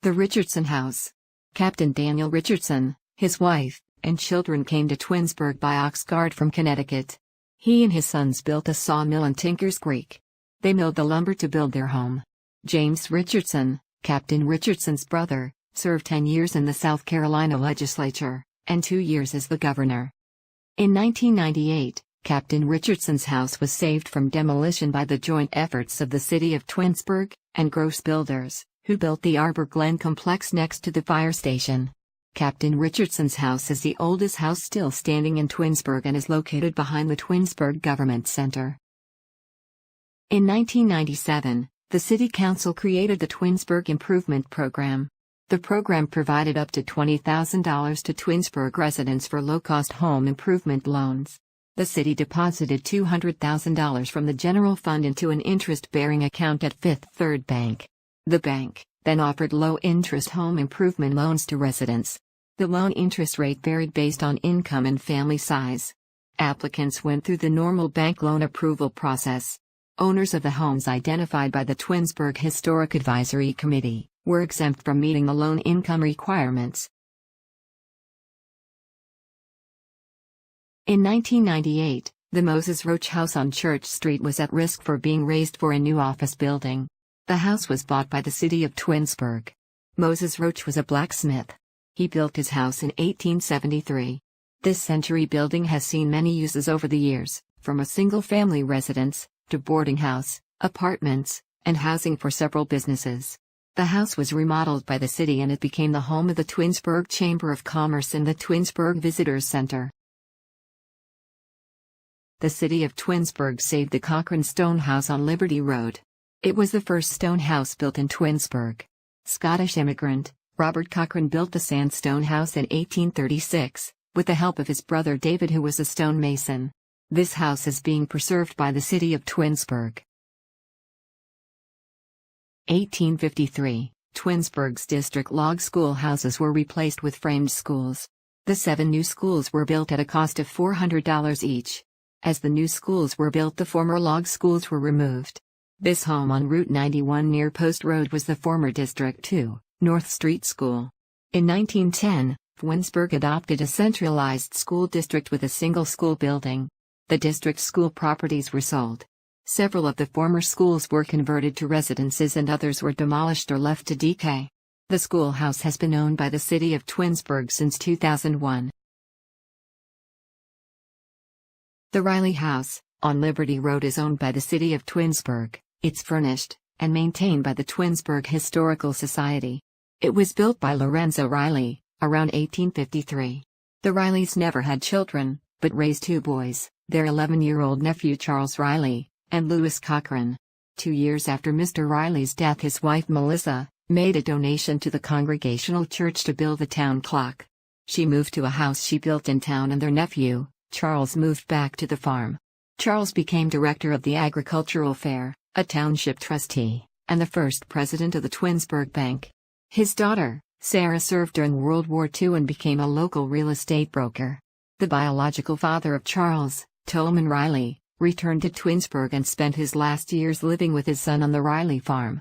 The Richardson House. Captain Daniel Richardson, his wife, and children came to Twinsburg by ox cart from Connecticut. He and his sons built a sawmill in Tinker's Creek. They milled the lumber to build their home. James Richardson, Captain Richardson's brother, served 10 years in the South Carolina legislature, and 2 years as the governor. In 1998, Captain Richardson's house was saved from demolition by the joint efforts of the City of Twinsburg and Gross Builders, who built the Arbor Glen complex next to the fire station. Captain Richardson's house is the oldest house still standing in Twinsburg and is located behind the Twinsburg Government Center. In 1997, the City Council created the Twinsburg Improvement Program. The program provided up to $20,000 to Twinsburg residents for low-cost home improvement loans. The city deposited $200,000 from the general fund into an interest-bearing account at Fifth Third Bank. The bank then offered low-interest home improvement loans to residents. The loan interest rate varied based on income and family size. Applicants went through the normal bank loan approval process. Owners of the homes identified by the Twinsburg Historic Advisory Committee were exempt from meeting the loan income requirements. In 1998, the Moses Roach House on Church Street was at risk for being razed for a new office building. The house was bought by the City of Twinsburg. Moses Roach was a blacksmith. He built his house in 1873. This century building has seen many uses over the years, from a single-family residence, to boarding house, apartments, and housing for several businesses. The house was remodeled by the city and it became the home of the Twinsburg Chamber of Commerce and the Twinsburg Visitors Center. The City of Twinsburg saved the Cochran Stone House on Liberty Road. It was the first stone house built in Twinsburg. Scottish immigrant Robert Cochran built the sandstone house in 1836, with the help of his brother David, who was a stonemason. This house is being preserved by the City of Twinsburg. 1853, Twinsburg's district log schoolhouses were replaced with framed schools. The 7 new schools were built at a cost of $400 each. As the new schools were built, the former log schools were removed. This home on Route 91 near Post Road was the former District 2, North Street School. In 1910, Twinsburg adopted a centralized school district with a single school building. The district school properties were sold. Several of the former schools were converted to residences and others were demolished or left to decay. The schoolhouse has been owned by the City of Twinsburg since 2001. The Riley House, on Liberty Road, is owned by the City of Twinsburg. It's furnished and maintained by the Twinsburg Historical Society. It was built by Lorenzo Riley around 1853. The Rileys never had children, but raised 2 boys, their 11-year-old nephew Charles Riley, and Louis Cochran. 2 years after Mr. Riley's death, his wife Melissa made a donation to the Congregational Church to build the town clock. She moved to a house she built in town and their nephew, Charles, moved back to the farm. Charles became director of the Agricultural Fair, a township trustee, and the first president of the Twinsburg Bank. His daughter, Sarah, served during World War II and became a local real estate broker. The biological father of Charles, Tolman Riley, returned to Twinsburg and spent his last years living with his son on the Riley farm.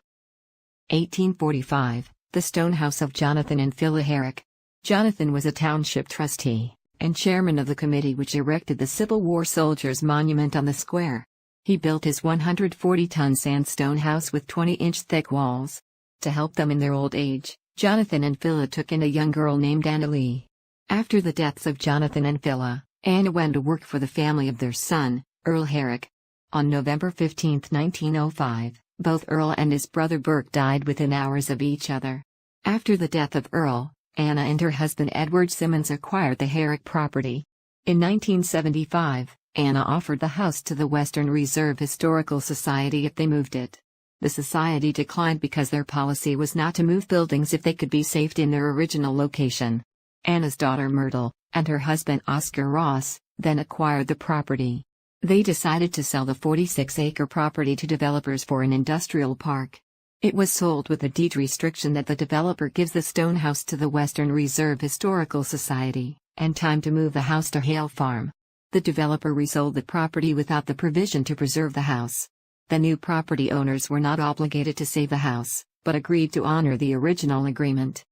1845, the stone house of Jonathan and Phila Herrick. Jonathan was a township trustee and chairman of the committee which erected the Civil War Soldiers Monument on the square. He built his 140-ton sandstone house with 20-inch thick walls. To help them in their old age, Jonathan and Phila took in a young girl named Anna Lee. After the deaths of Jonathan and Phila, Anna went to work for the family of their son, Earl Herrick. On November 15, 1905, both Earl and his brother Burke died within hours of each other. After the death of Earl, Anna and her husband Edward Simmons acquired the Herrick property. In 1975, Anna offered the house to the Western Reserve Historical Society if they moved it. The society declined because their policy was not to move buildings if they could be saved in their original location. Anna's daughter Myrtle, and her husband Oscar Ross, then acquired the property. They decided to sell the 46-acre property to developers for an industrial park. It was sold with a deed restriction that the developer gives the stone house to the Western Reserve Historical Society, and time to move the house to Hale Farm. The developer resold the property without the provision to preserve the house. The new property owners were not obligated to save the house, but agreed to honor the original agreement.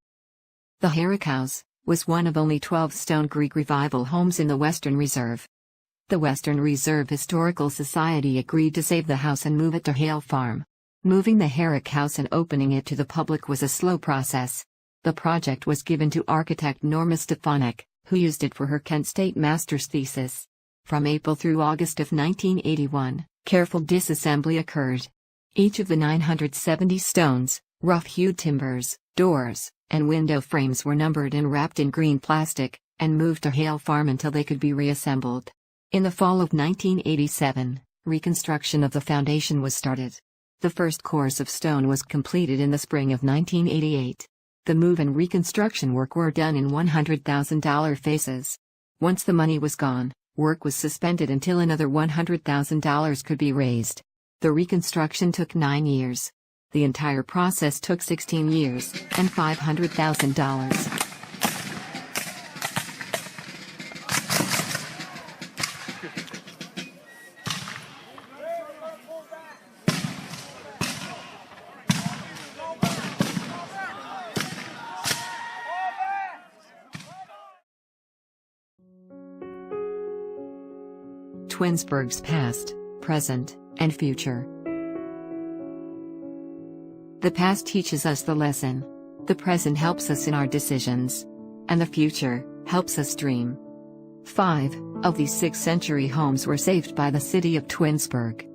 The Herrick House was one of only 12 stone Greek Revival homes in the Western Reserve. The Western Reserve Historical Society agreed to save the house and move it to Hale Farm. Moving the Herrick House and opening it to the public was a slow process. The project was given to architect Norma Stefanik, who used it for her Kent State master's thesis. From April through August of 1981, careful disassembly occurred. Each of the 970 stones, rough-hewed timbers, doors, and window frames were numbered and wrapped in green plastic, and moved to Hale Farm until they could be reassembled. In the fall of 1987, reconstruction of the foundation was started. The first course of stone was completed in the spring of 1988. The move and reconstruction work were done in $100,000 phases. Once the money was gone, work was suspended until another $100,000 could be raised. The reconstruction took 9 years. The entire process took 16 years and $500,000. Twinsburg's past, present, and future. The past teaches us the lesson. The present helps us in our decisions. And the future helps us dream. 5 of these 6th-century homes were saved by the city of Twinsburg.